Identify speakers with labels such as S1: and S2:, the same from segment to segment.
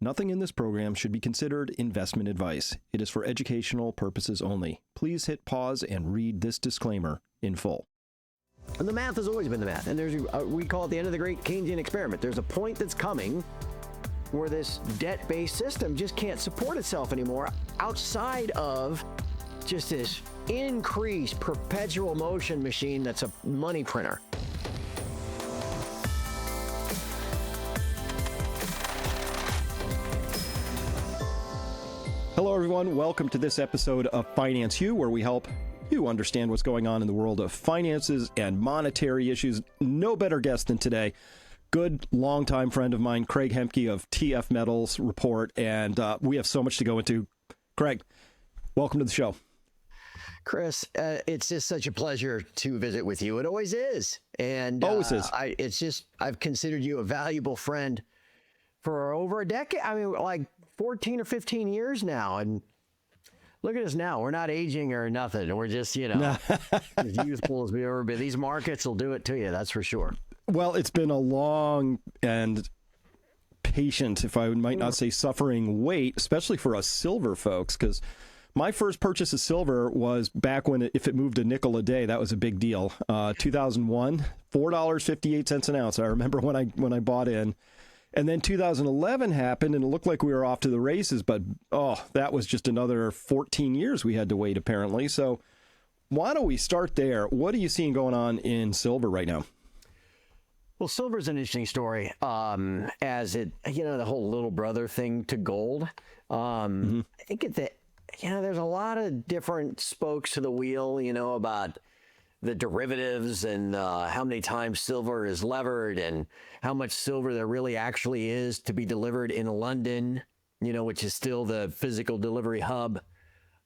S1: Nothing in this program should be considered investment advice. It is for educational purposes only. Please hit pause and read this disclaimer in full.
S2: And the math has always been the math. And there's we call it the end of the great Keynesian experiment. There's a point that's coming where this debt-based system just can't support itself anymore outside of just this increased perpetual motion machine that's a money printer.
S1: Hello, everyone. Welcome to this episode of Finance You, where we help you understand what's going on in the world of finances and monetary issues. No better guest than today. Good longtime friend of mine, Craig Hemke of TF Metals Report, and we have so much to go into. Craig, welcome to the show.
S2: Chris, it's just such a pleasure to visit with you. It always is. And
S1: always is.
S2: I've considered you a valuable friend for over a decade. I mean, like 14 or 15 years now. And look at us now. We're not aging or nothing. We're just, as youthful as we've ever been. These markets will do it to you. That's for sure.
S1: Well, it's been a long and patient, if I might not say suffering, wait, especially for us silver folks, because my first purchase of silver was back when, if it moved a nickel a day, that was a big deal. 2001, $4.58 an ounce. I remember when I bought in. And then 2011 happened, and it looked like we were off to the races, but, that was just another 14 years we had to wait, apparently. So why don't we start there? What are you seeing going on in silver right now?
S2: Well, silver is an interesting story, as it, the whole little brother thing to gold. I think there's a lot of different spokes to the wheel, about the derivatives and how many times silver is levered and how much silver there really actually is to be delivered in London, which is still the physical delivery hub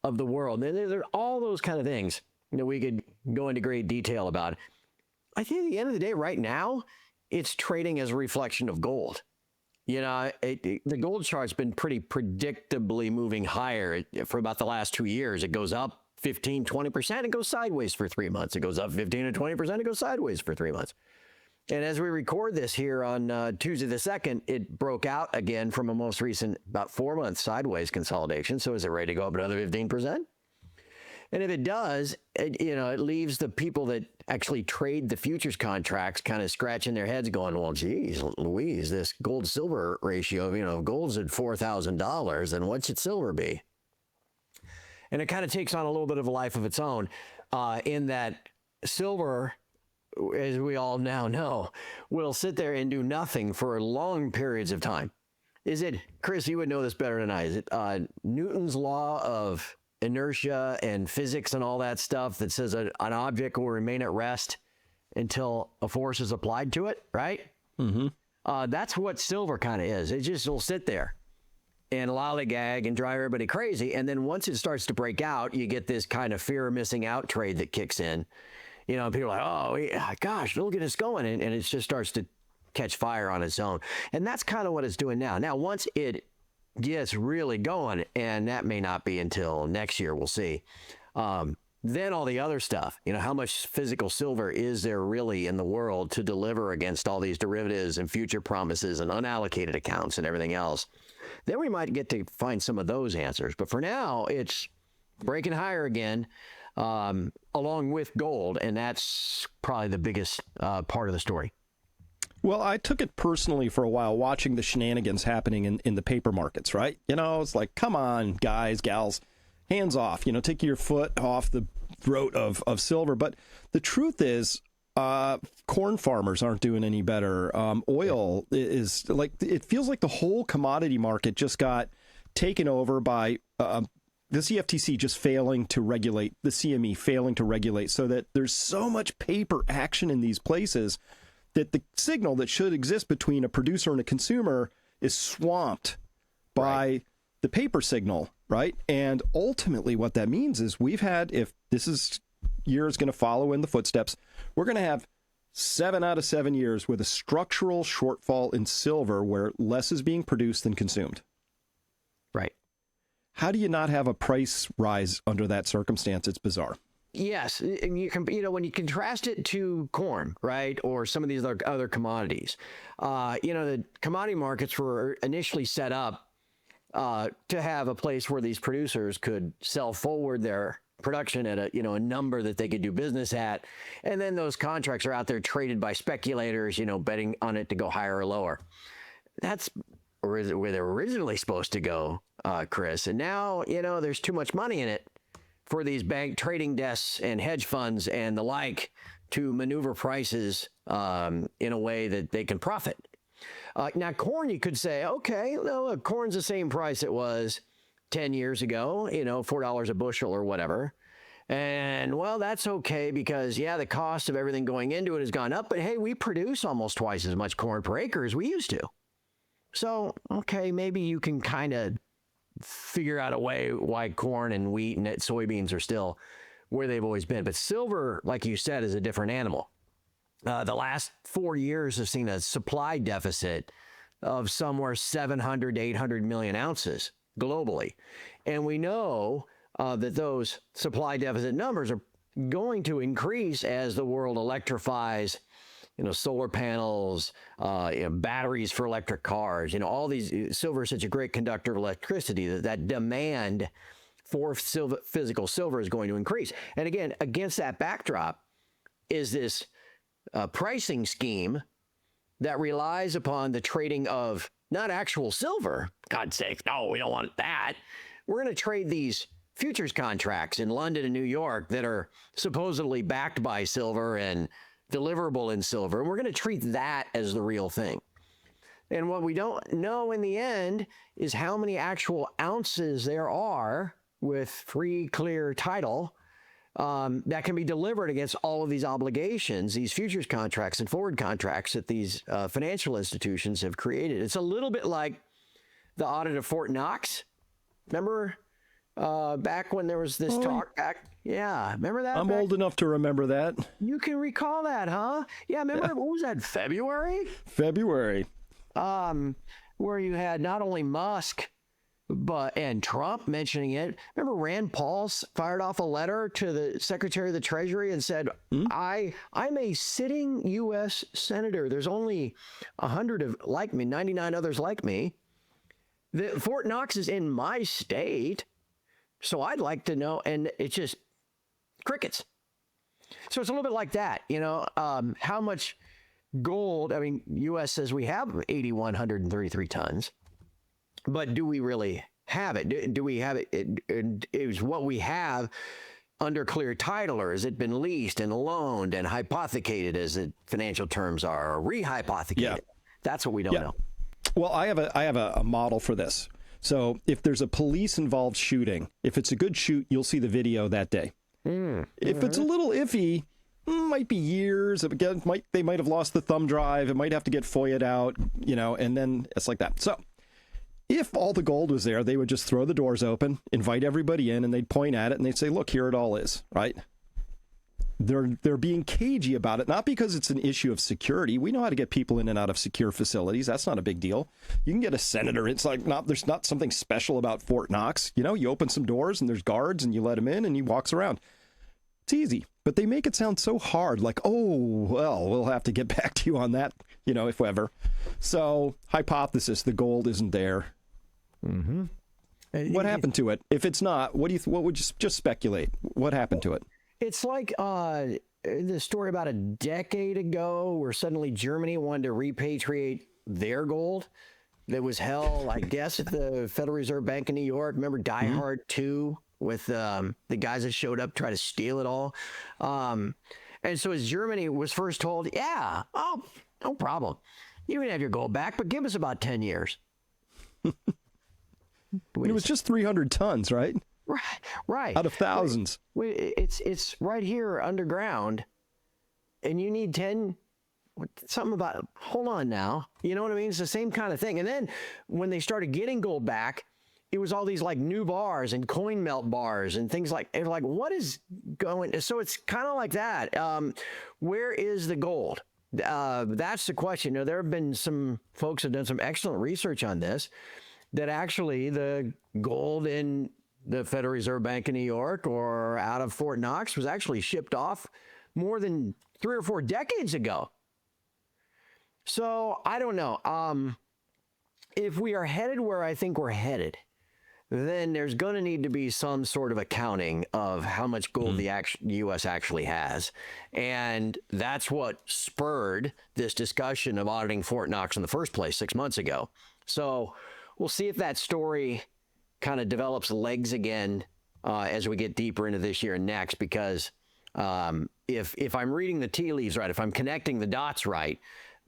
S2: of the world. And there are all those kind of things we could go into great detail about. I think at the end of the day, right now, it's trading as a reflection of gold. The gold chart's been pretty predictably moving higher for about the last 2 years. It goes up 15, 20%, it goes sideways for 3 months. It goes up 15 to 20%, it goes sideways for 3 months. And as we record this here on Tuesday the 2nd, it broke out again from a most recent about 4 month sideways consolidation. So is it ready to go up another 15%? And if it does, it leaves the people that actually trade the futures contracts kind of scratching their heads going, well, geez, Louise, this gold silver ratio, if gold's at $4,000, then what should silver be? And it kind of takes on a little bit of a life of its own in that silver, as we all now know, will sit there and do nothing for long periods of time. Is it, Chris, you would know this better than I, is it Newton's law of inertia and physics and all that stuff that says an object will remain at rest until a force is applied to it, right? Mm-hmm. That's what silver kind of is. It just will sit there and lollygag and drive everybody crazy. And then once it starts to break out, you get this kind of fear of missing out trade that kicks in. People are like, oh, yeah, gosh, look at this going. And it just starts to catch fire on its own. And that's kind of what it's doing now. Now, once it gets really going, and that may not be until next year, we'll see. Then all the other stuff, how much physical silver is there really in the world to deliver against all these derivatives and future promises and unallocated accounts and everything else? Then we might get to find some of those answers. But for now, it's breaking higher again, along with gold. And that's probably the biggest part of the story.
S1: Well, I took it personally for a while watching the shenanigans happening in the paper markets, right? It's like, come on, guys, gals, hands off, take your foot off the throat of silver. But the truth is, corn farmers aren't doing any better. Oil is like, it feels like the whole commodity market just got taken over by the CFTC just failing to regulate, the CME failing to regulate, so that there's so much paper action in these places that the signal that should exist between a producer and a consumer is swamped by the paper signal, right? And ultimately what that means is if this year is going to follow in the footsteps, we're going to have 7 out of 7 years with a structural shortfall in silver where less is being produced than consumed.
S2: Right.
S1: How do you not have a price rise under that circumstance? It's bizarre.
S2: Yes, and when you contrast it to corn, right, or some of these other commodities, the commodity markets were initially set up to have a place where these producers could sell forward their production at a number that they could do business at, and then those contracts are out there traded by speculators, betting on it to go higher or lower. That's where they're originally supposed to go, Chris. And now there's too much money in it for these bank trading desks and hedge funds and the like to maneuver prices in a way that they can profit. Now, corn, you could say, okay, look, corn's the same price it was 10 years ago, $4 a bushel or whatever. And, well, that's okay because, the cost of everything going into it has gone up. But, hey, we produce almost twice as much corn per acre as we used to. So, okay, maybe you can kind of figure out a way why corn and wheat and soybeans are still where they've always been. But silver, like you said, is a different animal. The last 4 years have seen a supply deficit of somewhere 700 to 800 million ounces globally. And we know that those supply deficit numbers are going to increase as the world electrifies, solar panels, batteries for electric cars, all these. Silver is such a great conductor of electricity that demand for physical silver is going to increase. And again, against that backdrop is this pricing scheme that relies upon the trading of not actual silver. God's sake, no, we don't want that. We're going to trade these futures contracts in London and New York that are supposedly backed by silver and deliverable in silver. And we're going to treat that as the real thing. And what we don't know in the end is how many actual ounces there are with free, clear title that can be delivered against all of these obligations, these futures contracts and forward contracts that these financial institutions have created. It's a little bit like the audit of Fort Knox. Remember back when there was this talk back? Yeah, remember that?
S1: I'm old enough to remember that.
S2: You can recall that, huh? Yeah, remember, what was that, February?
S1: February.
S2: Where you had not only Musk and Trump mentioning it. Remember Rand Paul fired off a letter to the Secretary of the Treasury and said, I'm a sitting U.S. senator. There's only 100 like me, 99 others like me. Fort Knox is in my state, so I'd like to know. And it's just crickets. So it's a little bit like that, how much gold. I mean, U.S. says we have 8,133 tons. But do we really have it? Do we have it? Is what we have under clear title, or has it been leased and loaned and hypothecated, as the financial terms are, or rehypothecated? Yeah. That's what we don't know.
S1: Well, I have a model for this. So if there's a police-involved shooting, if it's a good shoot, you'll see the video that day. If it's a little iffy, might be years. Again, they might have lost the thumb drive. It might have to get FOIA'd out, and then it's like that. So if all the gold was there, they would just throw the doors open, invite everybody in, and they'd point at it and they'd say, look, here it all is, right? They're being cagey about it, not because it's an issue of security. We know how to get people in and out of secure facilities. That's not a big deal. You can get a senator. It's like there's not something special about Fort Knox. You open some doors and there's guards and you let him in and he walks around. It's easy, but they make it sound so hard, like, oh, well, we'll have to get back to you on that, if ever. So hypothesis, the gold isn't there. What happened to it? If it's not, what would you just speculate? What happened to it?
S2: It's like the story about a decade ago where suddenly Germany wanted to repatriate their gold that was held, I guess, at the Federal Reserve Bank in New York. Remember Die Hard 2 with the guys that showed up, try to steal it all. And so as Germany was first told, no problem. You can have your gold back, but give us about 10 years.
S1: It was just 300 tons, right?
S2: Right.
S1: Out of thousands.
S2: It's right here underground, and you need 10. Something about, hold on now. You know what I mean? It's the same kind of thing. And then when they started getting gold back, it was all these like new bars and coin melt bars and things like, what is going? So it's kind of like that. Where is the gold? That's the question. There have been some folks who have done some excellent research on this, that actually the gold in the Federal Reserve Bank of New York or out of Fort Knox was actually shipped off more than 3 or 4 decades ago. So I don't know. If we are headed where I think we're headed, then there's going to need to be some sort of accounting of how much gold the U.S. actually has. And that's what spurred this discussion of auditing Fort Knox in the first place 6 months ago. So we'll see if that story kind of develops legs again as we get deeper into this year and next, because if I'm reading the tea leaves right, if I'm connecting the dots right,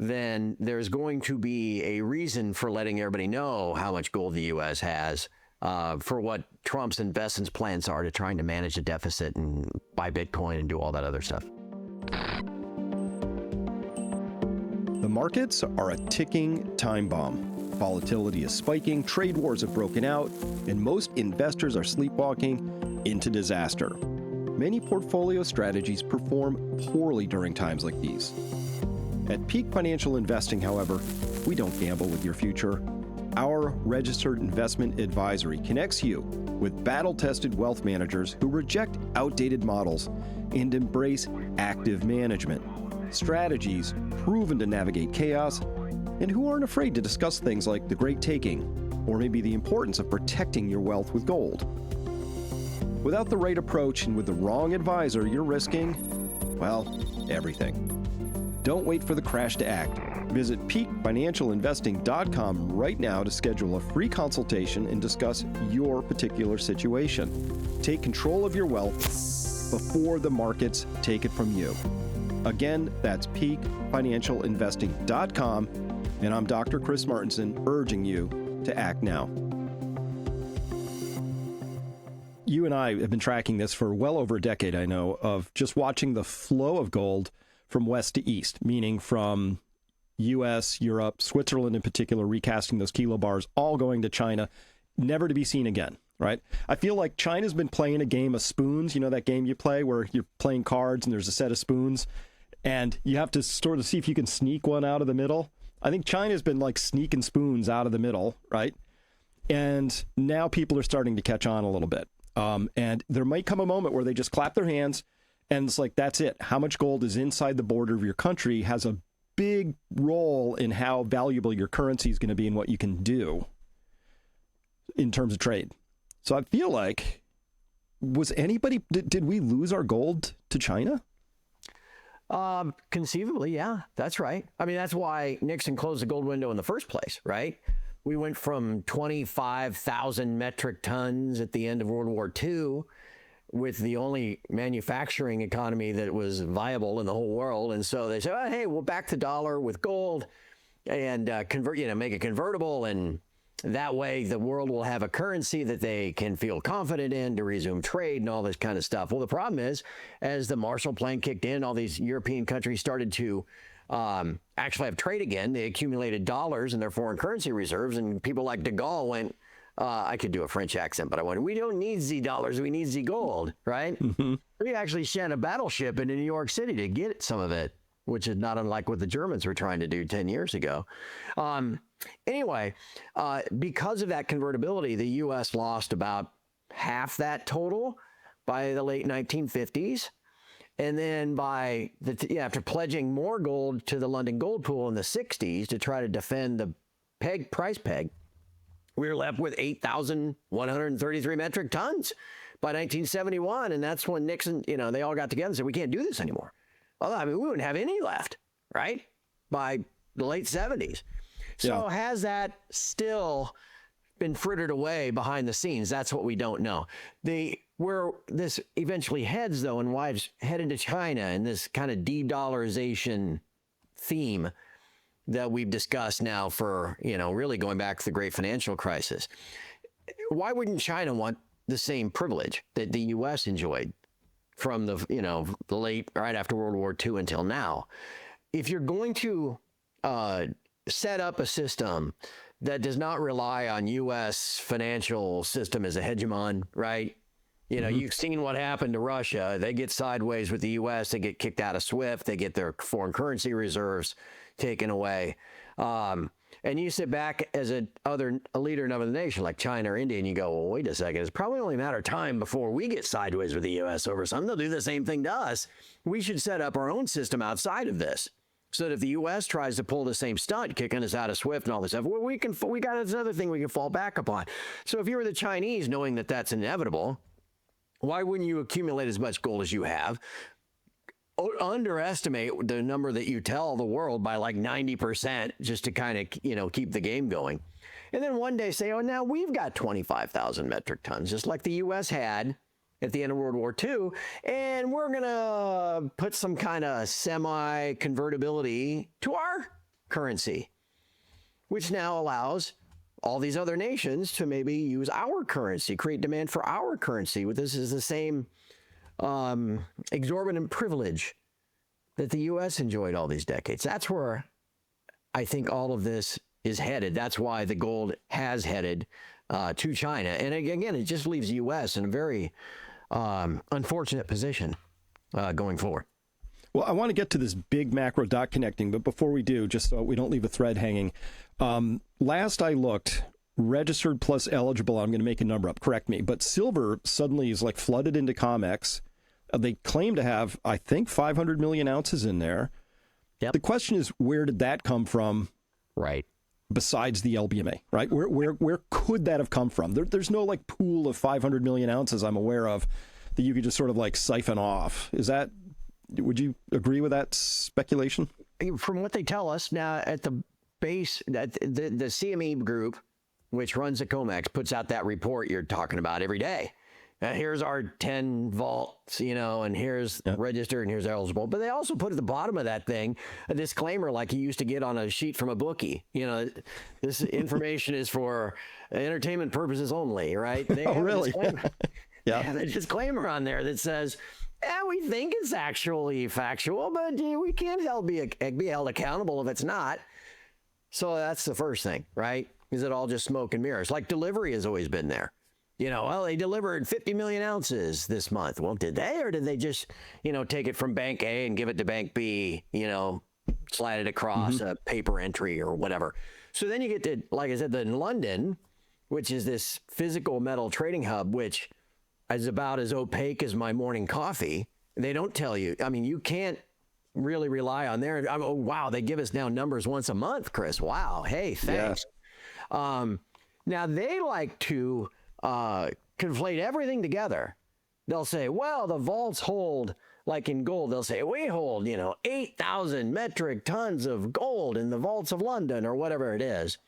S2: then there's going to be a reason for letting everybody know how much gold the U.S. has for what Trump's investments plans are to trying to manage a deficit and buy Bitcoin and do all that other stuff.
S1: The markets are a ticking time bomb. Volatility is spiking, trade wars have broken out, and most investors are sleepwalking into disaster. Many portfolio strategies perform poorly during times like these. At Peak Financial Investing, however, we don't gamble with your future. Our registered investment advisory connects you with battle-tested wealth managers who reject outdated models and embrace active management, strategies proven to navigate chaos, and who aren't afraid to discuss things like the great taking, or maybe the importance of protecting your wealth with gold. Without the right approach and with the wrong advisor, you're risking, well, everything. Don't wait for the crash to act. Visit peakfinancialinvesting.com right now to schedule a free consultation and discuss your particular situation. Take control of your wealth before the markets take it from you. Again, that's peakfinancialinvesting.com, and I'm Dr. Chris Martenson, urging you to act now. You and I have been tracking this for well over a decade, I know, of just watching the flow of gold from west to east, meaning from U.S., Europe, Switzerland in particular, recasting those kilo bars, all going to China, never to be seen again, right? I feel like China's been playing a game of spoons, you know, that game you play where you're playing cards and there's a set of spoons, and you have to sort of see if you can sneak one out of the middle. I think China's been like sneaking spoons out of the middle, right? And now people are starting to catch on a little bit. And there might come a moment where they just clap their hands and it's like, that's it. How much gold is inside the border of your country has a big role in how valuable your currency is going to be and what you can do in terms of trade. So I feel like, did we lose our gold to China?
S2: Conceivably, yeah, that's right. I mean, that's why Nixon closed the gold window in the first place, right? We went from 25,000 metric tons at the end of World War II with the only manufacturing economy that was viable in the whole world. And so they said, oh, hey, we'll back the dollar with gold and make it convertible. And that way the world will have a currency that they can feel confident in to resume trade and all this kind of stuff. Well, the problem is, as the Marshall Plan kicked in, all these European countries started to actually have trade again. They accumulated dollars in their foreign currency reserves, and people like de Gaulle went, I could do a French accent, but I went, we don't need Z dollars, we need Z gold, right? Mm-hmm. We actually sent a battleship into New York City to get some of it, which is not unlike what the Germans were trying to do 10 years ago. Anyway, because of that convertibility, the U.S. lost about half that total by the late 1950s. And then after pledging more gold to the London Gold Pool in the 60s to try to defend the price peg, we were left with 8,133 metric tons by 1971. And that's when Nixon, they all got together and said, we can't do this anymore. Well, I mean, we wouldn't have any left, right? By the late 70s. So has that still been frittered away behind the scenes? That's what we don't know. Where this eventually heads, though, and why it's headed to China and this kind of de-dollarization theme that we've discussed now for, really going back to the great financial crisis. Why wouldn't China want the same privilege that the U.S. enjoyed from the late, right after World War II until now? If you're going to set up a system that does not rely on U.S. financial system as a hegemon, right? You've seen what happened to Russia. They get sideways with the U.S. They get kicked out of SWIFT. They get their foreign currency reserves taken away. And you sit back as a leader in another nation like China or India, and you go, well, wait a second, it's probably only a matter of time before we get sideways with the U.S. over something. They'll do the same thing to us. We should set up our own system outside of this, so that if the U.S. tries to pull the same stunt, kicking us out of SWIFT and all this stuff, well, we got this other thing we can fall back upon. So if you were the Chinese, knowing that that's inevitable, why wouldn't you accumulate as much gold as you have? Underestimate the number that you tell the world by like 90% just to kind of, keep the game going. And then one day say, oh, now we've got 25,000 metric tons, just like the U.S. had at the end of World War II, and we're going to put some kind of semi-convertibility to our currency, which now allows all these other nations to maybe use our currency, create demand for our currency. This is the same exorbitant privilege that the U.S. enjoyed all these decades. That's where I think all of this is headed. That's why the gold has headed to China. And again, it just leaves the U.S. in a very unfortunate position going forward.
S1: Well, I want to get to this big macro dot connecting, but before we do, just so we don't leave a thread hanging, last I looked, registered plus eligible, I'm going to make a number up, correct me, but silver suddenly is like flooded into COMEX. They claim to have, I think, 500 million ounces in there.
S2: Yep.
S1: The question is, where did that come from?
S2: Right.
S1: Besides the LBMA, right? Where could that have come from? There's no like pool of 500 million ounces I'm aware of that you could just sort of like siphon off. Would you agree with that speculation?
S2: From what they tell us now at the base, the CME group, which runs the COMEX, puts out that report you're talking about every day. Here's our 10 vaults, and here's registered and here's eligible. But they also put at the bottom of that thing a disclaimer like you used to get on a sheet from a bookie. This information is for entertainment purposes only, right? They
S1: have really?
S2: Yeah. Have a disclaimer on there that says, we think it's actually factual, but we can't be held accountable if it's not. So that's the first thing, right? Is it all just smoke and mirrors? Like delivery has always been there. They delivered 50 million ounces this month. Well, did they, or did they just, take it from bank A and give it to bank B, slide it across a paper entry or whatever. So then you get to, like I said, in London, which is this physical metal trading hub, which is about as opaque as my morning coffee. They don't tell you. I mean, you can't really rely on their, oh, wow, they give us now numbers once a month, Chris. Wow. Hey, thanks. Yeah. Now they like to conflate everything together. They'll say, well, the vaults hold, like in gold, they'll say, we hold, 8,000 metric tons of gold in the vaults of London or whatever it is.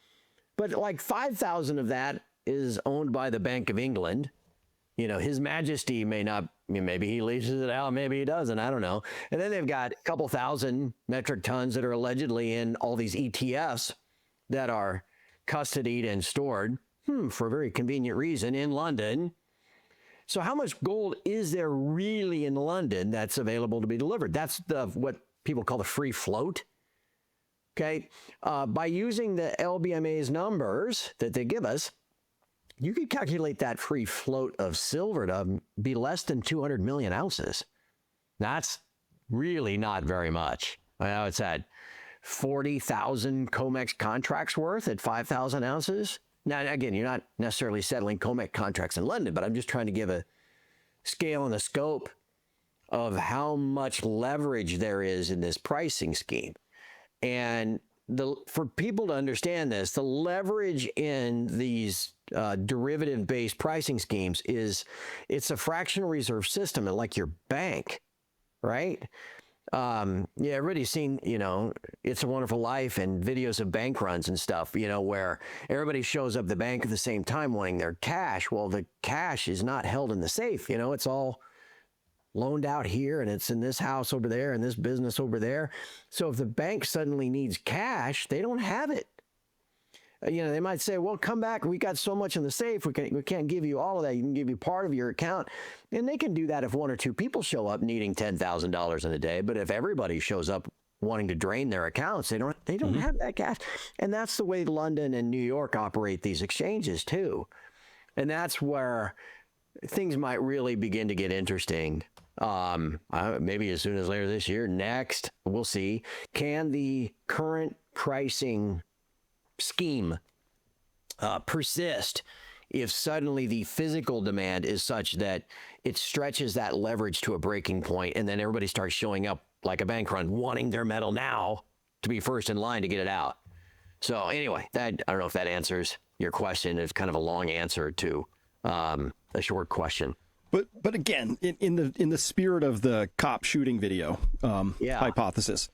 S2: But like 5,000 of that is owned by the Bank of England. His Majesty may not, maybe he leases it out, maybe he doesn't, I don't know. And then they've got a couple thousand metric tons that are allegedly in all these ETFs that are custodied and stored for a very convenient reason in London. So how much gold is there really in London that's available to be delivered? That's what people call the free float. Okay. By using the LBMA's numbers that they give us, you could calculate that free float of silver to be less than 200 million ounces. That's really not very much. I know it's at 40,000 COMEX contracts worth at 5,000 ounces. Now, again, you're not necessarily settling COMEX contracts in London, but I'm just trying to give a scale and a scope of how much leverage there is in this pricing scheme. And for people to understand this, the leverage in these derivative-based pricing schemes it's a fractional reserve system, like your bank, right? Everybody's seen, It's a Wonderful Life and videos of bank runs and stuff, where everybody shows up at the bank at the same time wanting their cash. Well, the cash is not held in the safe. It's all loaned out here and it's in this house over there and this business over there. So if the bank suddenly needs cash, they don't have it. They might say, well, come back. We got so much in the safe. We can't give you all of that. You can give you part of your account. And they can do that if one or two people show up needing $10,000 in a day. But if everybody shows up wanting to drain their accounts, they don't have that cash. And that's the way London and New York operate these exchanges too. And that's where things might really begin to get interesting. Maybe as soon as later this year. Next, we'll see. Can the current pricing scheme persist if suddenly the physical demand is such that it stretches that leverage to a breaking point, and then everybody starts showing up like a bank run, wanting their metal now to be first in line to get it out. So anyway, I don't know if that answers your question. It's kind of a long answer to a short question.
S1: But again, in the spirit of the cop shooting video hypothesis,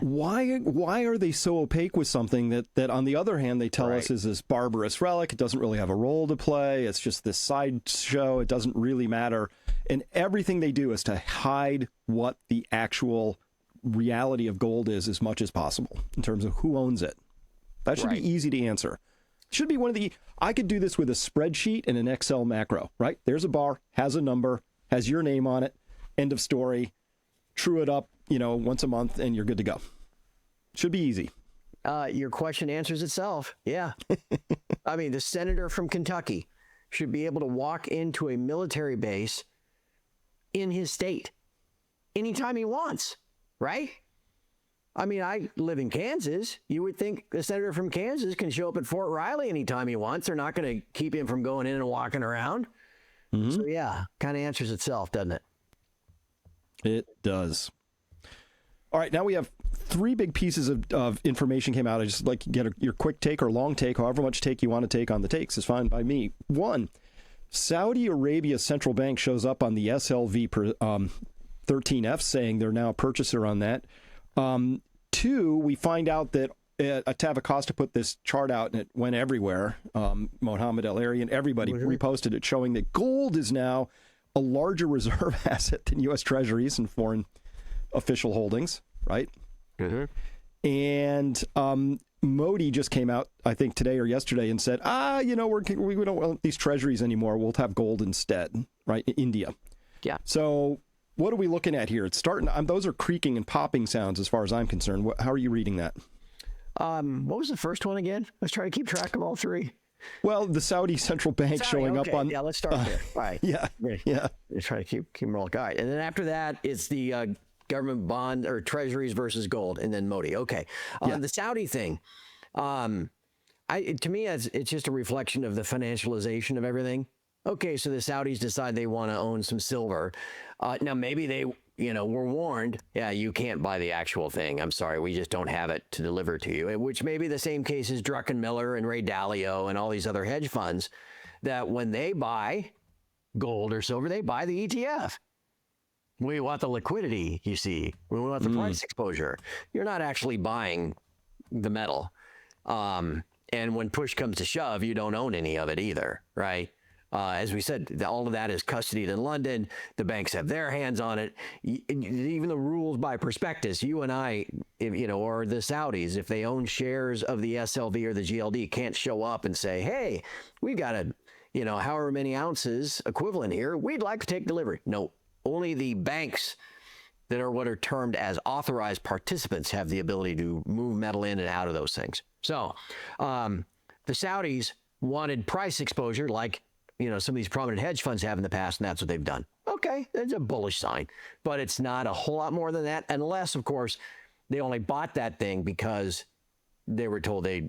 S1: why are they so opaque with something that on the other hand they tell us is this barbarous relic? It doesn't really have a role to play. It's just this sideshow. It doesn't really matter. And everything they do is to hide what the actual reality of gold is as much as possible in terms of who owns it. That should be easy to answer. Should be one of the, I could do this with a spreadsheet and an Excel macro, right? There's a bar, has a number, has your name on it, end of story, true it up, once a month, and you're good to go. Should be easy.
S2: Your question answers itself. Yeah. I mean, the senator from Kentucky should be able to walk into a military base in his state anytime he wants, right? I mean, I live in Kansas. You would think the senator from Kansas can show up at Fort Riley anytime he wants. They're not going to keep him from going in and walking around. Mm-hmm. So, yeah, kind of answers itself, doesn't it?
S1: It does. All right, now we have three big pieces of information came out. I just like to get your quick take or long take, however much take you want to take on the takes is fine by me. One, Saudi Arabia's central bank shows up on the SLV 13F saying they're now a purchaser on that. Two, we find out that Tavacosta put this chart out and it went everywhere. Mohammed El-Arian, everybody reposted it showing that gold is now a larger reserve asset than U.S. Treasuries and foreign official holdings, right? Mm-hmm. And Modi just came out, I think today or yesterday, and said, we don't want these treasuries anymore. We'll have gold instead, right? India.
S2: Yeah.
S1: So what are we looking at here? It's starting. Those are creaking and popping sounds as far as I'm concerned. How are you reading that?
S2: What was the first one again? Let's try to keep track of all three.
S1: Well, the Saudi central bank showing up on.
S2: Yeah, let's start there. All right.
S1: Yeah.
S2: Let's try to keep them all guide. And then after that, it's the government bond or treasuries versus gold, and then Modi. Okay. The Saudi thing. To me, it's just a reflection of the financialization of everything. Okay, so the Saudis decide they want to own some silver. Now, maybe they, were warned, you can't buy the actual thing. I'm sorry, we just don't have it to deliver to you. Which may be the same case as Druckenmiller and Ray Dalio and all these other hedge funds, that when they buy gold or silver, they buy the ETF. We want the liquidity, you see. We want the price exposure. You're not actually buying the metal. And when push comes to shove, you don't own any of it either, right? As we said, all of that is custodied in London. The banks have their hands on it. Even the rules by prospectus, you and I, or the Saudis, if they own shares of the SLV or the GLD, can't show up and say, hey, we've got however many ounces equivalent here. We'd like to take delivery. No, only the banks that are what are termed as authorized participants have the ability to move metal in and out of those things. So the Saudis wanted price exposure like some of these prominent hedge funds have in the past, and that's what they've done. Okay, that's a bullish sign, but it's not a whole lot more than that, unless, of course, they only bought that thing because they were told they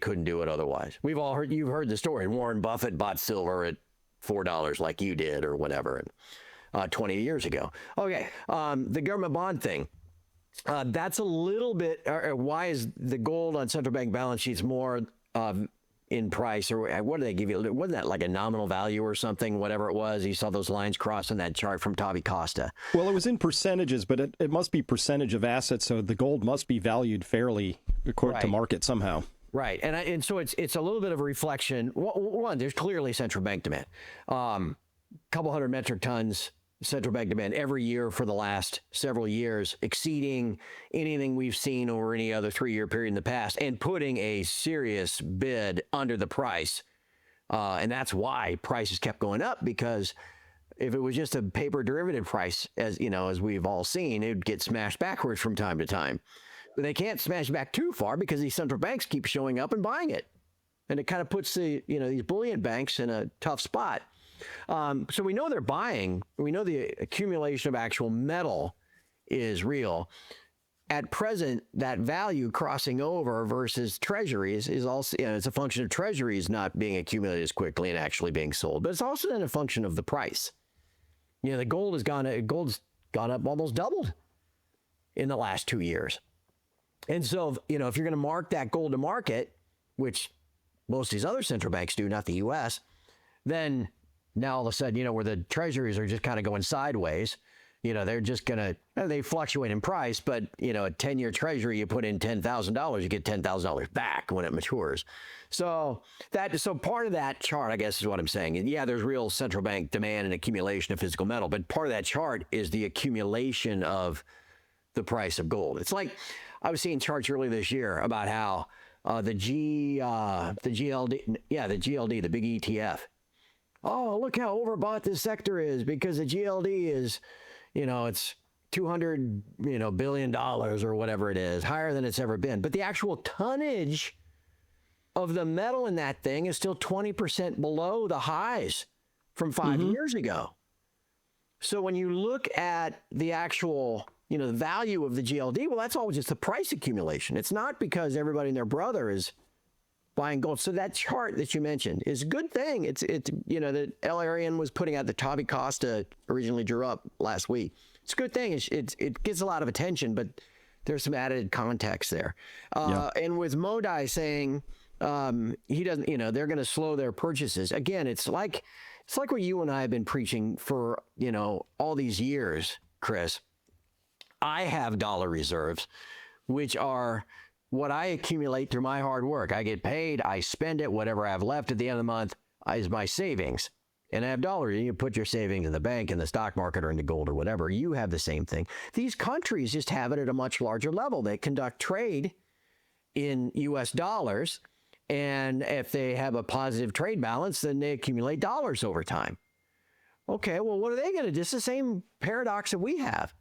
S2: couldn't do it otherwise. You've heard the story. Warren Buffett bought silver at $4 like you did or whatever, 20 years ago. Okay, the government bond thing. That's a little bit. Why is the gold on central bank balance sheets more in price, or what did they give you? Wasn't that like a nominal value or something, whatever it was? You saw those lines cross on that chart from Tavacosta.
S1: Well, it was in percentages, but it must be percentage of assets, so the gold must be valued fairly according to market somehow.
S2: Right, and so it's a little bit of a reflection. One, there's clearly central bank demand. Couple hundred metric tons central bank demand every year for the last several years, exceeding anything we've seen over any other 3-year period in the past, and putting a serious bid under the price. And that's why prices kept going up, because if it was just a paper derivative price, as we've all seen, it would get smashed backwards from time to time. But they can't smash back too far because these central banks keep showing up and buying it. And it kind of puts these bullion banks in a tough spot. So we know they're buying. We know the accumulation of actual metal is real. at present, that value crossing over versus treasuries is also, it's a function of treasuries not being accumulated as quickly and actually being sold, but it's also then a function of the price. The gold's gone up almost doubled in the last 2 years. And so, if you're going to mark that gold to market, which most of these other central banks do, not the U.S., then now all of a sudden, where the treasuries are just kind of going sideways, they're just going to, they fluctuate in price, but, a 10-year treasury, you put in $10,000, you get $10,000 back when it matures. So part of that chart, I guess, is what I'm saying. And yeah, there's real central bank demand and accumulation of physical metal, but part of that chart is the accumulation of the price of gold. It's like I was seeing charts earlier this year about how the GLD, the big ETF. Oh, look how overbought this sector is because the GLD is, it's $200 billion or whatever it is, higher than it's ever been. But the actual tonnage of the metal in that thing is still 20% below the highs from 5 years ago. So when you look at the actual, the value of the GLD, well, that's all just the price accumulation. It's not because everybody and their brother is buying gold. So that chart that you mentioned is a good thing. It's that L. Arian was putting out, the Tavi Costa originally drew up last week. It's a good thing. It gets a lot of attention, but there's some added context there. And with Modi saying he doesn't, they're going to slow their purchases. Again, it's like what you and I have been preaching for, all these years, Chris. I have dollar reserves, which are what I accumulate through my hard work. I get paid, I spend it, whatever I have left at the end of the month is my savings. And I have dollars. You put your savings in the bank, in the stock market, or into gold or whatever. You have the same thing. These countries just have it at a much larger level. They conduct trade in U.S. dollars. And if they have a positive trade balance, then they accumulate dollars over time. Okay, well, what are they going to do? It's the same paradox that we have.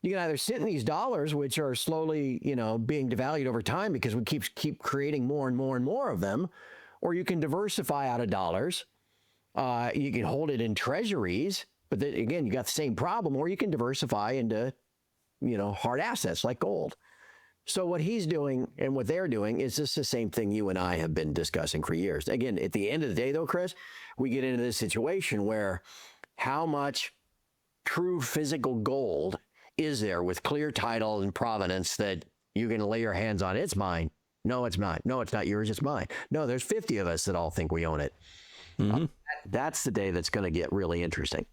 S2: You can either sit in these dollars, which are slowly, being devalued over time because we keep creating more and more and more of them, or you can diversify out of dollars. You can hold it in treasuries, but then, again, you got the same problem, or you can diversify into, hard assets like gold. So what he's doing and what they're doing is just the same thing you and I have been discussing for years. Again, at the end of the day, though, Chris, we get into this situation where how much true physical gold is there with clear title and provenance that you can lay your hands on? It's mine. No, it's not. No, it's not yours. It's mine. No, there's 50 of us that all think we own it. That's the day that's going to get really interesting.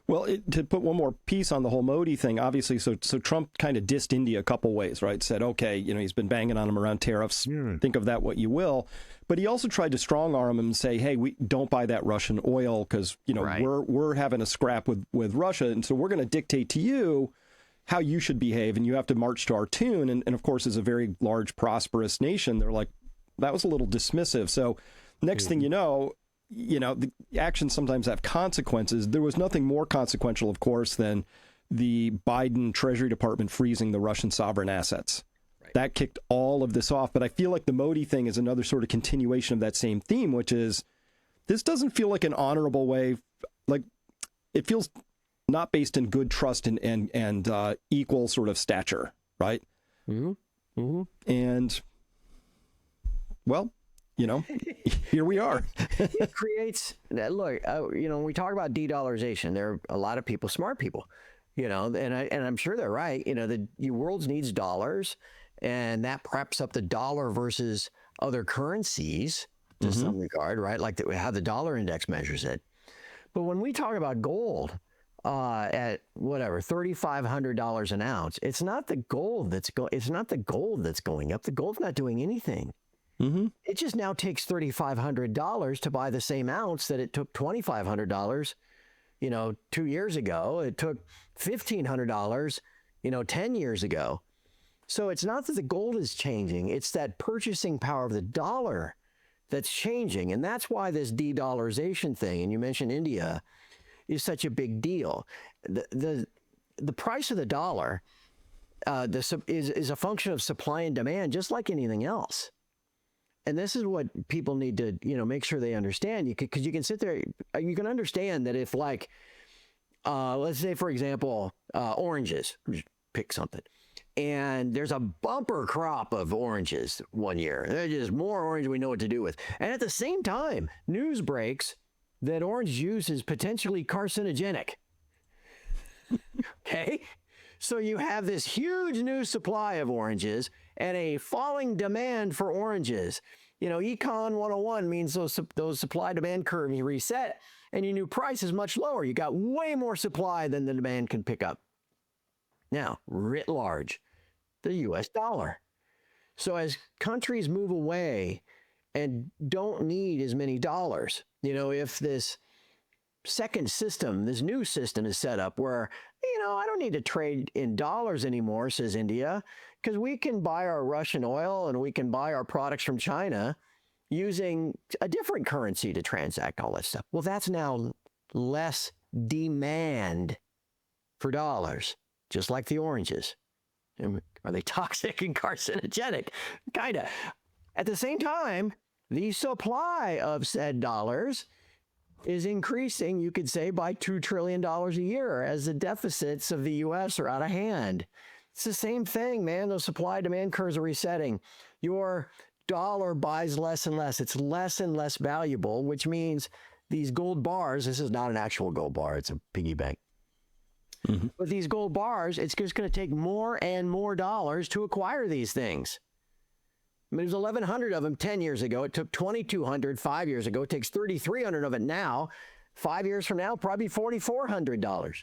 S1: Well, to put one more piece on the whole Modi thing, obviously, so Trump kind of dissed India a couple ways, right? Said, okay, he's been banging on him around tariffs. Think of that what you will. But he also tried to strong arm him and say, hey, we don't buy that Russian oil because, right, we're having a scrap with Russia. And so we're going to dictate to you how you should behave. And you have to march to our tune. And of course, as a very large, prosperous nation, they're like, that was a little dismissive. So next thing you know, the actions sometimes have consequences. There was nothing more consequential, of course, than the Biden Treasury Department freezing the Russian sovereign assets. Right. That kicked all of this off. But I feel like the Modi thing is another sort of continuation of that same theme, which is this doesn't feel like an honorable way. Like, it feels not based in good trust and equal sort of stature, right? And, well, here we are.
S2: It creates, look, when we talk about de-dollarization, there are a lot of people, smart people, and I'm sure they're right. The world needs dollars, and that preps up the dollar versus other currencies to some regard, right? Like how the dollar index measures it. But when we talk about gold at whatever $3,500 an ounce, it's not the gold that's going up. The gold's not doing anything. It just now takes $3,500 to buy the same ounce that it took $2,500, 2 years ago. It took $1,500, 10 years ago. So it's not that the gold is changing. It's that purchasing power of the dollar that's changing. And that's why this de-dollarization thing, and you mentioned India, is such a big deal. The price of the dollar is a function of supply and demand, just like anything else. And this is what people need to, make sure they understand. Because you can sit there, you can understand that if, like, let's say, for example, oranges, just pick something. and there's a bumper crop of oranges one year. There's just more orange we know what to do with. And at the same time, news breaks that orange juice is potentially carcinogenic. Okay? So you have this huge new supply of oranges and a falling demand for oranges. You know, Econ 101 means those supply-demand curves reset, and your new price is much lower. You got way more supply than the demand can pick up. Now, writ large, the U.S. dollar. So as countries move away and don't need as many dollars, you know, if this second system, this new system is set up where, you know, I don't need to trade in dollars anymore, says India, because we can buy our Russian oil and we can buy our products from China using a different currency to transact all that stuff. Well, that's now less demand for dollars, just like the oranges. And are they toxic and carcinogenic? Kind of. At the same time, the supply of said dollars is increasing, you could say, by $2 trillion a year as the deficits of the U.S. are out of hand. It's the same thing, man. Those supply-demand curves are resetting. Your dollar buys less and less. It's less and less valuable, which means these gold bars, this is not an actual gold bar, it's a piggy bank. Mm-hmm. But these gold bars, it's just going to take more and more dollars to acquire these things. I mean, there's 1,100 of them 10 years ago. It took 2,200 5 years ago. It takes 3,300 of it now. 5 years from now, probably $4,400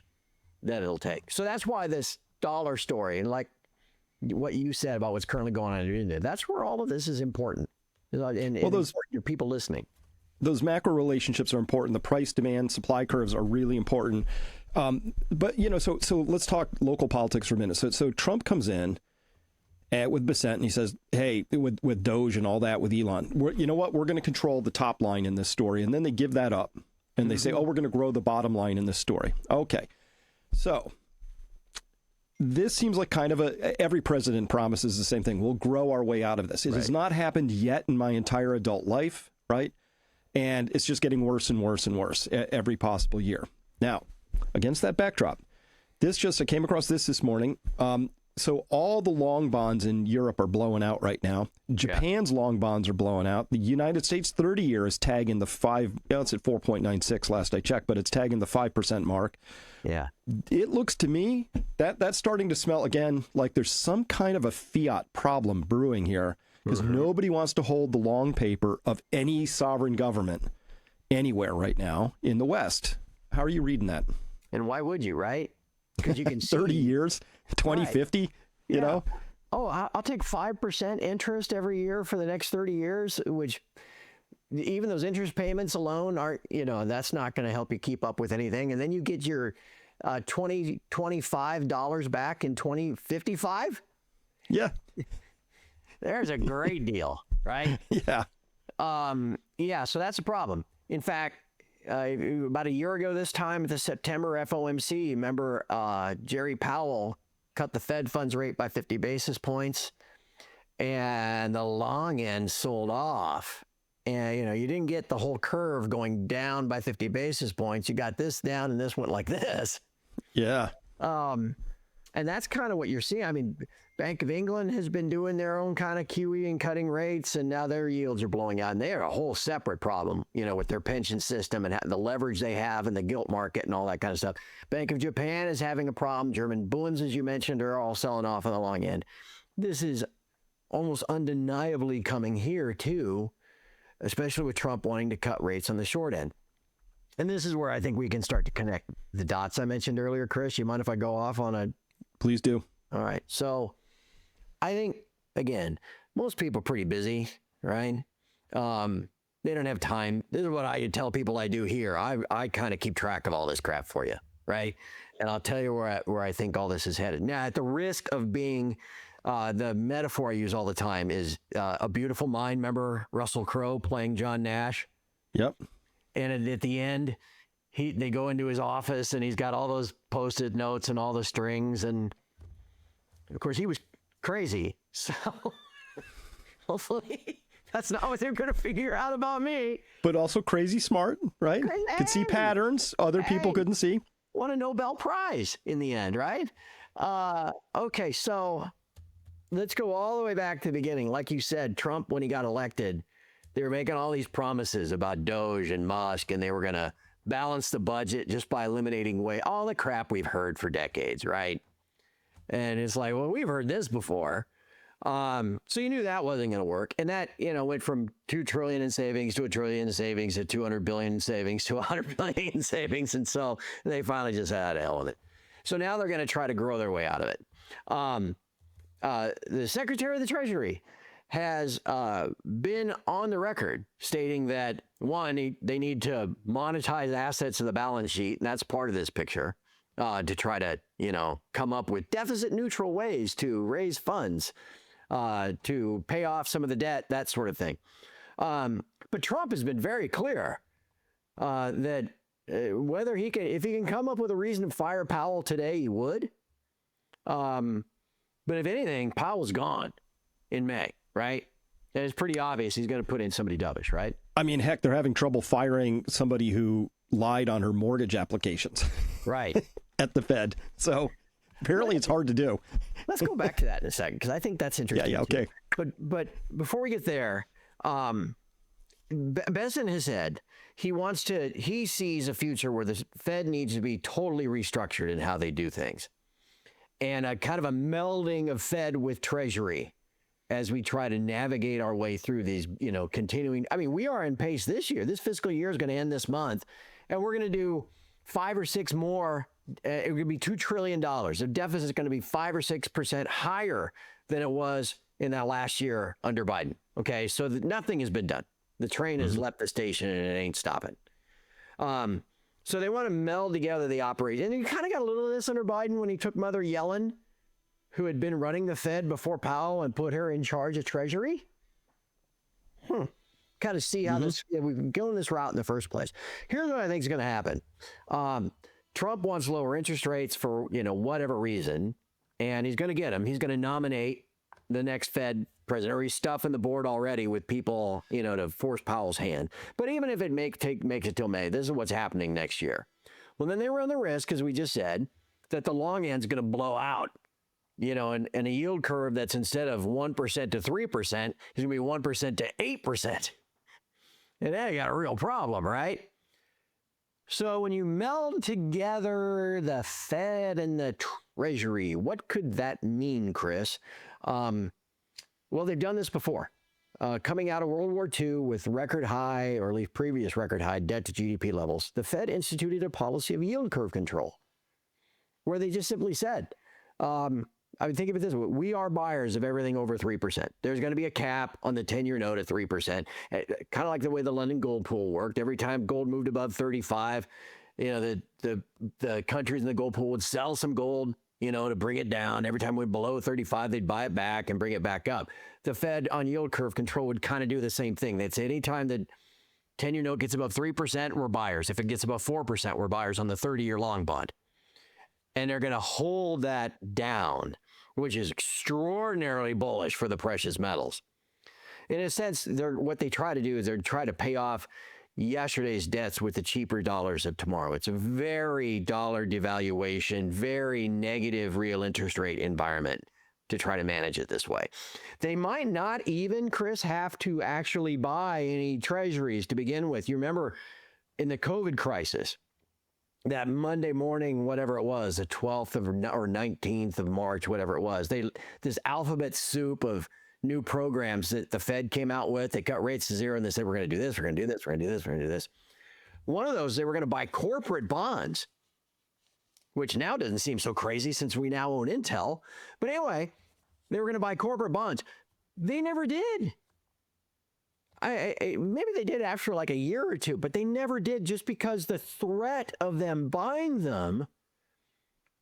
S2: that it'll take. So that's why this dollar story, and like what you said about what's currently going on in India, that's where all of this is important. And those your people listening.
S1: Those macro relationships are important. The price, demand, supply curves are really important. But, you know, so let's talk local politics for a minute. So Trump comes in with Bissett, and he says, hey, with Doge and all that, with Elon, you know what? We're going to control the top line in this story. And then they give that up. And they say, oh, we're going to grow the bottom line in this story. Okay. So this seems like kind of every president promises the same thing. We'll grow our way out of this. It has not happened yet in my entire adult life, right? And it's just getting worse and worse and worse every possible year. Now, against that backdrop, I came across this morning. So all the long bonds in Europe are blowing out right now. Japan's long bonds are blowing out. The United States 30-year is tagging the it's at 4.96 last I checked, but it's tagging the 5% mark.
S2: Yeah.
S1: It looks to me that's starting to smell again like there's some kind of a fiat problem brewing here, because nobody wants to hold the long paper of any sovereign government anywhere right now in the West. How are you reading that?
S2: And why would you, right? Because you can see
S1: 30 years, 2050, you know?
S2: Oh, I'll take 5% interest every year for the next 30 years, which even those interest payments alone aren't, you know, that's not going to help you keep up with anything. And then you get your $25 back in 2055.
S1: Yeah.
S2: There's a great deal, right?
S1: Yeah.
S2: So that's a problem. In fact, about a year ago this time at the September FOMC, remember Jerry Powell cut the Fed funds rate by 50 basis points, and the long end sold off. And, you know, you didn't get the whole curve going down by 50 basis points. You got this down and this went like this.
S1: Yeah.
S2: And that's kind of what you're seeing. I mean, Bank of England has been doing their own kind of QE and cutting rates, and now their yields are blowing out. And they are a whole separate problem, you know, with their pension system and the leverage they have in the gilt market and all that kind of stuff. Bank of Japan is having a problem. German bunds, as you mentioned, are all selling off on the long end. This is almost undeniably coming here, too, especially with Trump wanting to cut rates on the short end. And this is where I think we can start to connect the dots I mentioned earlier. Chris, you mind if I go off on a...
S1: Please do.
S2: All right. So I think, again, most people are pretty busy, right? They don't have time. This is what I tell people I do here. I kind of keep track of all this crap for you, right? And I'll tell you where I think all this is headed. Now, at the risk of being... the metaphor I use all the time is A Beautiful Mind. Remember Russell Crowe playing John Nash?
S1: Yep.
S2: And at the end, they go into his office and he's got all those Post-it notes and all the strings. And of course, he was crazy. So hopefully that's not what they're going to figure out about me.
S1: But also crazy smart, right? Could see patterns other people couldn't see.
S2: Won a Nobel Prize in the end, right? Okay, so let's go all the way back to the beginning. Like you said, Trump, when he got elected, they were making all these promises about Doge and Musk, and they were going to balance the budget just by eliminating all the crap we've heard for decades, right? And it's like, well, we've heard this before. So you knew that wasn't going to work. And that, went from $2 trillion in savings to $1 trillion in savings to $200 billion in savings to $100 billion in savings. And so they finally just had to hell with it. So now they're going to try to grow their way out of it. The Secretary of the Treasury has been on the record stating that, one, they need to monetize assets of the balance sheet, and that's part of this picture, to try to, come up with deficit neutral ways to raise funds, to pay off some of the debt, that sort of thing. But Trump has been very clear that whether if he can come up with a reason to fire Powell today, he would. But if anything, Powell's gone in May, right? And it's pretty obvious he's going to put in somebody dovish, right?
S1: I mean, heck, they're having trouble firing somebody who lied on her mortgage applications.
S2: Right.
S1: At the Fed. So apparently it's hard to do.
S2: Let's go back to that in a second, because I think that's interesting.
S1: Yeah, okay.
S2: But before we get there, Bessent has said he sees a future where the Fed needs to be totally restructured in how they do things. And a kind of a melding of Fed with Treasury as we try to navigate our way through these, continuing. I mean, we are in pace this year. This fiscal year is going to end this month, and we're going to do 5 or 6 more. It would be $2 trillion. The deficit is going to be 5 or 6% higher than it was in that last year under Biden. Okay, so nothing has been done. The train has left the station and it ain't stopping. So they want to meld together the operation. And you kind of got a little of this under Biden when he took Mother Yellen, who had been running the Fed before Powell, and put her in charge of Treasury. Kind of see how we've been going this route in the first place. Here's what I think is going to happen. Trump wants lower interest rates for, whatever reason, and he's going to get them. He's going to nominate the next Fed president, or he's stuffing the board already with people, to force Powell's hand. But even if it makes it till May, this is what's happening next year. Well, then they run the risk, as we just said, that the long end's going to blow out, and a yield curve that's instead of 1% to 3% is going to be 1% to 8%. And then you got a real problem, right? So when you meld together the Fed and the Treasury, what could that mean, Chris? Well, they've done this before. Coming out of World War II with record high, or at least previous record high, debt to GDP levels, the Fed instituted a policy of yield curve control, where they just simply said, I mean, think of it this way. We are buyers of everything over 3%. There's going to be a cap on the 10-year note at 3%. Kind of like the way the London gold pool worked. Every time gold moved above 35, the countries in the gold pool would sell some gold, to bring it down. Every time we went below 35, they'd buy it back and bring it back up. The Fed on yield curve control would kind of do the same thing. They'd say anytime the 10-year note gets above 3%, we're buyers. If it gets above 4%, we're buyers on the 30-year long bond. And they're going to hold that down, which is extraordinarily bullish for the precious metals. In a sense, what they try to do is they try to pay off yesterday's debts with the cheaper dollars of tomorrow. It's a very dollar devaluation, very negative real interest rate environment to try to manage it this way. They might not even, Chris, have to actually buy any treasuries to begin with. You remember in the COVID crisis, that Monday morning, whatever it was, the 12th or 19th of March, whatever it was, this alphabet soup of new programs that the Fed came out with. They cut rates to zero and they said, we're going to do this, we're going to do this, we're going to do this, we're going to do this. One of those, they were going to buy corporate bonds, which now doesn't seem so crazy since we now own Intel. But anyway, they were going to buy corporate bonds. They never did. Maybe they did after like a year or two, but they never did, just because the threat of them buying them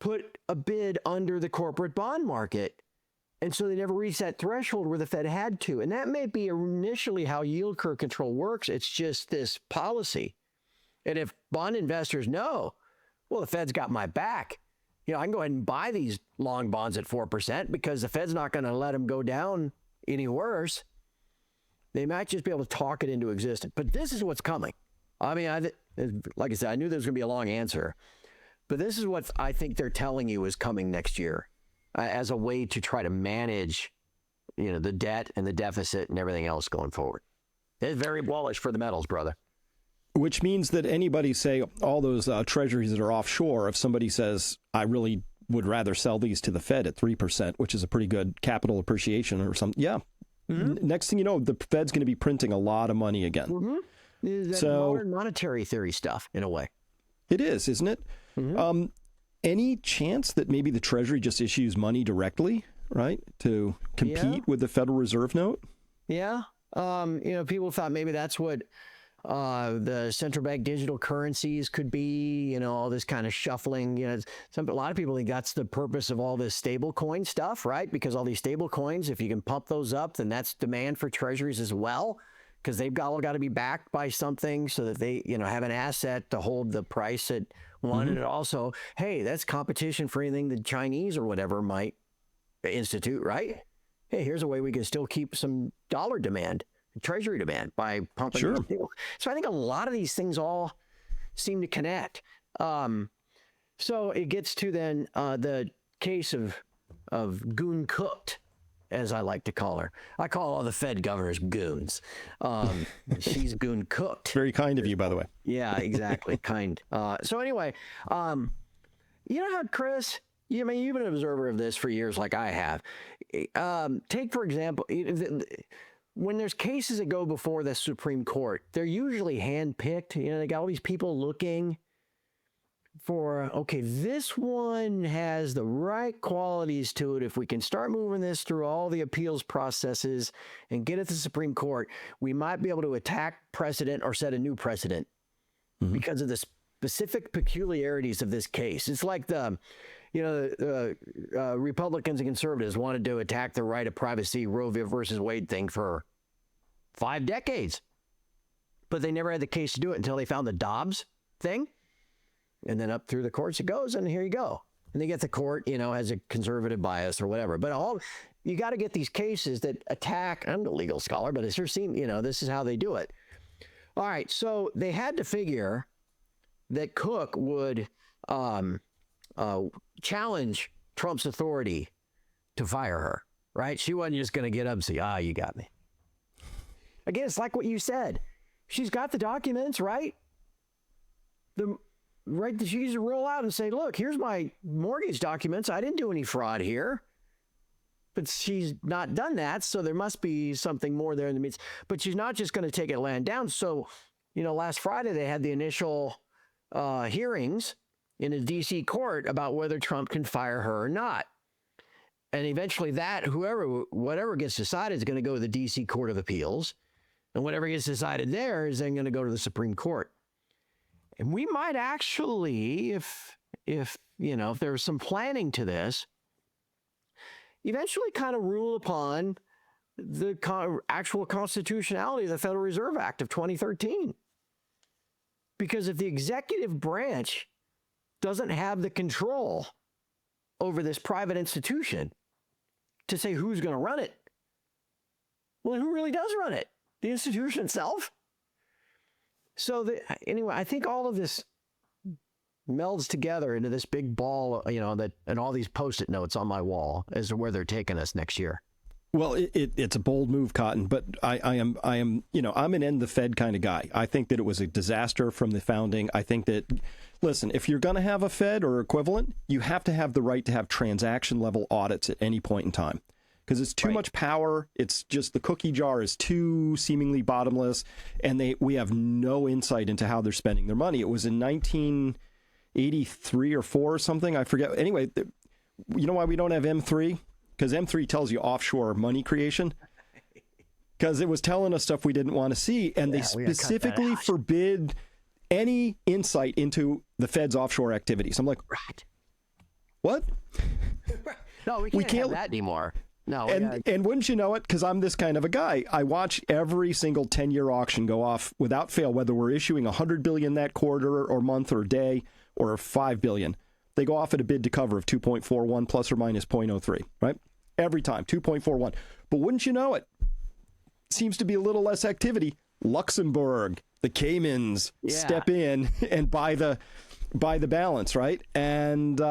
S2: put a bid under the corporate bond market. And so they never reached that threshold where the Fed had to. And that may be initially how yield curve control works. It's just this policy. And if bond investors know, well, the Fed's got my back, I can go ahead and buy these long bonds at 4% because the Fed's not going to let them go down any worse. They might just be able to talk it into existence. But this is what's coming. I mean, like I said, I knew there was going to be a long answer. But this is what I think they're telling you is coming next year as a way to try to manage the debt and the deficit and everything else going forward. It's very bullish for the metals, brother.
S1: Which means that anybody, say, all those treasuries that are offshore, if somebody says, I really would rather sell these to the Fed at 3%, which is a pretty good capital appreciation or something, yeah. Next thing you know, the Fed's going to be printing a lot of money again.
S2: That modern monetary theory stuff, in a way.
S1: It is, isn't it? Any chance that maybe the Treasury just issues money directly, right, to compete with the Federal Reserve note?
S2: Yeah. People thought maybe that's what the central bank digital currencies could be, all this kind of shuffling. A lot of people think that's the purpose of all this stable coin stuff, right? Because all these stable coins, if you can pump those up, then that's demand for treasuries as well, because they've all got to be backed by something so that they, have an asset to hold the price at one. And also, hey, that's competition for anything the Chinese or whatever might institute, right? Hey, here's a way we can still keep some dollar demand, treasury demand, by pumping.
S1: Sure.
S2: So I think a lot of these things all seem to connect. So it gets to then the case of goon cooked, as I like to call her. I call all the Fed governors goons. She's goon cooked.
S1: Very kind of you, by the way.
S2: Yeah, exactly. Kind. So anyway, you know how, Chris, you've been an observer of this for years like I have. Take, for example, when there's cases that go before the Supreme Court, they're usually handpicked. They got all these people looking for, okay, this one has the right qualities to it. If we can start moving this through all the appeals processes and get it to the Supreme Court, we might be able to attack precedent or set a new precedent because of the specific peculiarities of this case. It's like the Republicans and conservatives wanted to attack the right of privacy Roe versus Wade thing for 5 decades, but they never had the case to do it until they found the Dobbs thing. And then up through the courts it goes, and here you go. And they get the court, has a conservative bias or whatever. But you got to get these cases that attack. I'm a legal scholar, but it sure seems, this is how they do it. All right, so they had to figure that Cook would challenge Trump's authority to fire her, right? She wasn't just going to get up and say, you got me. Again, it's like what you said. She's got the documents, right? She's to roll out and say, look, here's my mortgage documents. I didn't do any fraud here. But she's not done that, so there must be something more there in the midst. But she's not just going to take it laying down. So, last Friday they had the initial hearings in a D.C. court about whether Trump can fire her or not. And eventually whatever gets decided is going to go to the D.C. Court of Appeals. And whatever gets decided there is then going to go to the Supreme Court. And we might actually, if there's some planning to this, eventually kind of rule upon the actual constitutionality of the Federal Reserve Act of 2013. Because if the executive branch doesn't have the control over this private institution to say who's going to run it, well, then who really does run it? The institution itself? So anyway, I think all of this melds together into this big ball, and all these Post-it notes on my wall as to where they're taking us next year.
S1: Well, it's a bold move, Cotton, but I am, I'm an end the Fed kind of guy. I think that it was a disaster from the founding. I think that, listen, if you're going to have a Fed or equivalent, you have to have the right to have transaction level audits at any point in time. Because it's too much power. It's just the cookie jar is too seemingly bottomless, and we have no insight into how they're spending their money. It was in 1983 or 4 or something. I forget. Anyway, you know why we don't have M3? Because M3 tells you offshore money creation. Because it was telling us stuff we didn't want to see, and they specifically forbid any insight into the Fed's offshore activities. I'm like,
S2: right.
S1: What?
S2: No, we can't have that anymore. No,
S1: and wouldn't you know it, because I'm this kind of a guy, I watch every single 10-year auction go off without fail, whether we're issuing $100 billion that quarter or month or day or $5 billion. They go off at a bid to cover of 2.41 plus or minus 0.03, right? Every time, 2.41. But wouldn't you know it, seems to be a little less activity. Luxembourg, the Caymans step in and buy the balance, right? And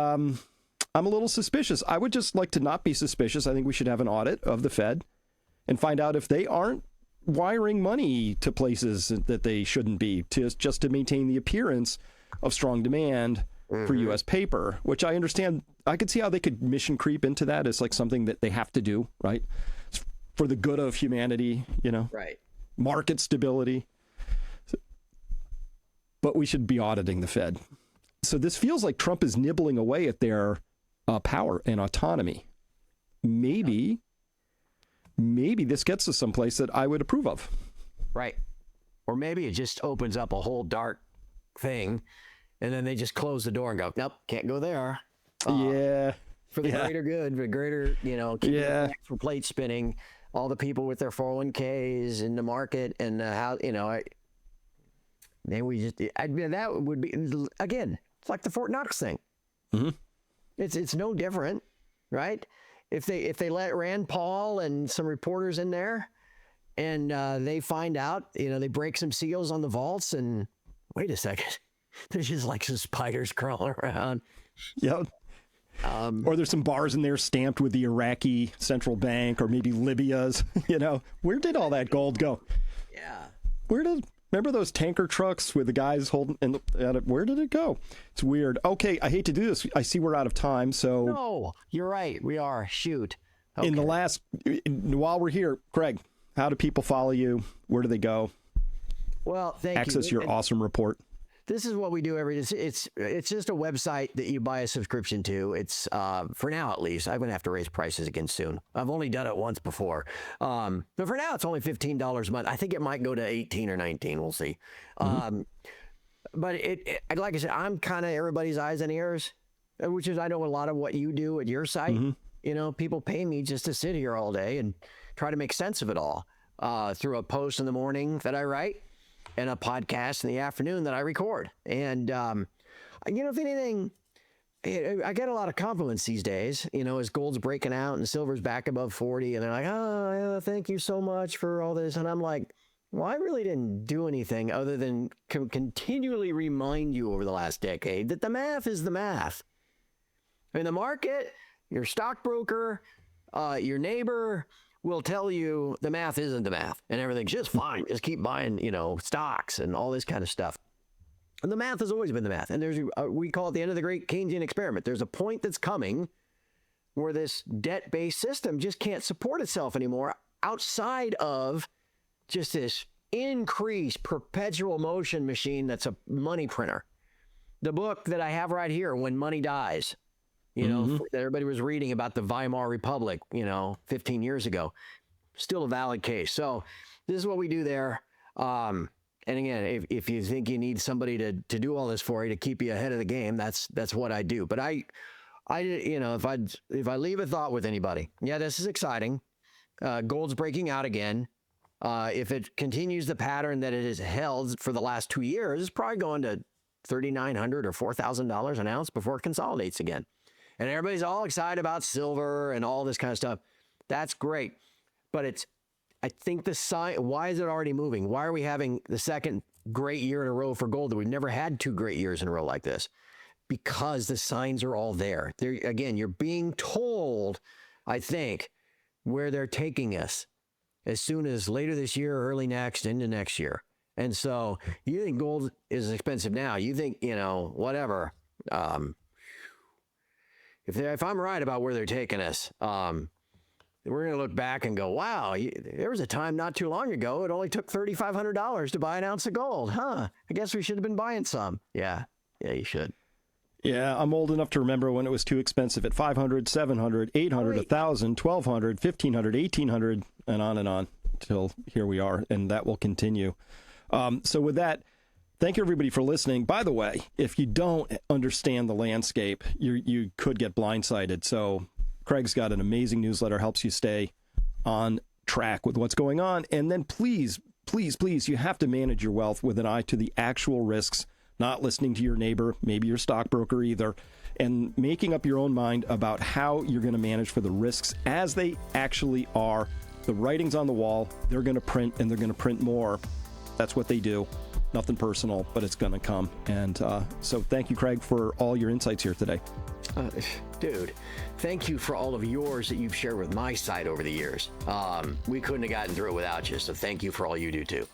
S1: I'm a little suspicious. I would just like to not be suspicious. I think we should have an audit of the Fed and find out if they aren't wiring money to places that they shouldn't be, just to maintain the appearance of strong demand for U.S. paper, which I understand. I could see how they could mission creep into that as like something that they have to do, right? It's for the good of humanity,
S2: Right.
S1: Market stability. But we should be auditing the Fed. So this feels like Trump is nibbling away at their power and autonomy. Maybe this gets us someplace that I would approve of.
S2: Right. Or maybe it just opens up a whole dark thing, and then they just close the door and go, nope, can't go there.
S1: Yeah.
S2: For the greater good, for the greater, keep the actual plate spinning, all the people with their 401ks in the market and then we just, that would be, again, it's like the Fort Knox thing.
S1: Mm-hmm.
S2: It's no different, right? If they let Rand Paul and some reporters in there and they find out, they break some seals on the vaults and wait a second, there's just like some spiders crawling around.
S1: Yep. Or there's some bars in there stamped with the Iraqi central bank or maybe Libya's, where did all that gold go?
S2: Yeah.
S1: Remember those tanker trucks with the guys holding, where did it go? It's weird. Okay, I hate to do this. I see we're out of time, so.
S2: No, you're right. We are. Shoot. Okay.
S1: While we're here, Craig, how do people follow you? Where do they go?
S2: Well, thank you.
S1: Access your awesome report.
S2: This is what we do it's just a website that you buy a subscription to. It's for now at least. I'm gonna have to raise prices again soon. I've only done it once before, but for now it's only $15 a month. I think it might go to 18 or 19. We'll see. But it like I said, I'm kind of everybody's eyes and ears, which is I know a lot of what you do at your site. People pay me just to sit here all day and try to make sense of it all through a post in the morning that I write and a podcast in the afternoon that I record. And, if anything, I get a lot of compliments these days, as gold's breaking out and silver's back above 40. And they're like, oh, yeah, thank you so much for all this. And I'm like, well, I really didn't do anything other than continually remind you over the last decade that the math is the math. I mean, the market, your stockbroker, your neighbor will tell you the math isn't the math and everything's just fine. Just keep buying, stocks and all this kind of stuff. And the math has always been the math. And we call it the end of the great Keynesian experiment. There's a point that's coming where this debt-based system just can't support itself anymore outside of just this increased perpetual motion machine that's a money printer. The book that I have right here, When Money Dies, that everybody was reading about the Weimar Republic, 15 years ago. Still a valid case. So this is what we do there. And again, if you think you need somebody to do all this for you, to keep you ahead of the game, that's what I do. But if I leave a thought with anybody, this is exciting. Gold's breaking out again. If it continues the pattern that it has held for the last 2 years, it's probably going to $3,900 or $4,000 an ounce before it consolidates again. And everybody's all excited about silver and all this kind of stuff. That's great. But I think the sign, why is it already moving? Why are we having the second great year in a row for gold? We've never had 2 great years in a row like this. Because the signs are all there. Again, you're being told, I think, where they're taking us as soon as later this year, early next, into next year. And so you think gold is expensive now. You think, whatever. If I'm right about where they're taking us, we're going to look back and go, wow, there was a time not too long ago, it only took $3,500 to buy an ounce of gold. I guess we should have been buying some. Yeah, you should.
S1: Yeah, I'm old enough to remember when it was too expensive at 500, 700, 800, 1,000, 1,200, 1,500, 1,800, and on until here we are, and that will continue. So with that, thank you, everybody, for listening. By the way, if you don't understand the landscape, you could get blindsided. So Craig's got an amazing newsletter, helps you stay on track with what's going on. And then please, you have to manage your wealth with an eye to the actual risks, not listening to your neighbor, maybe your stockbroker either, and making up your own mind about how you're going to manage for the risks as they actually are. The writing's on the wall. They're going to print, and they're going to print more. That's what they do. nothing personal, but it's going to come. And so thank you, Craig, for all your insights here today.
S2: Dude, thank you for all of yours that you've shared with my side over the years. We couldn't have gotten through it without you, so thank you for all you do too.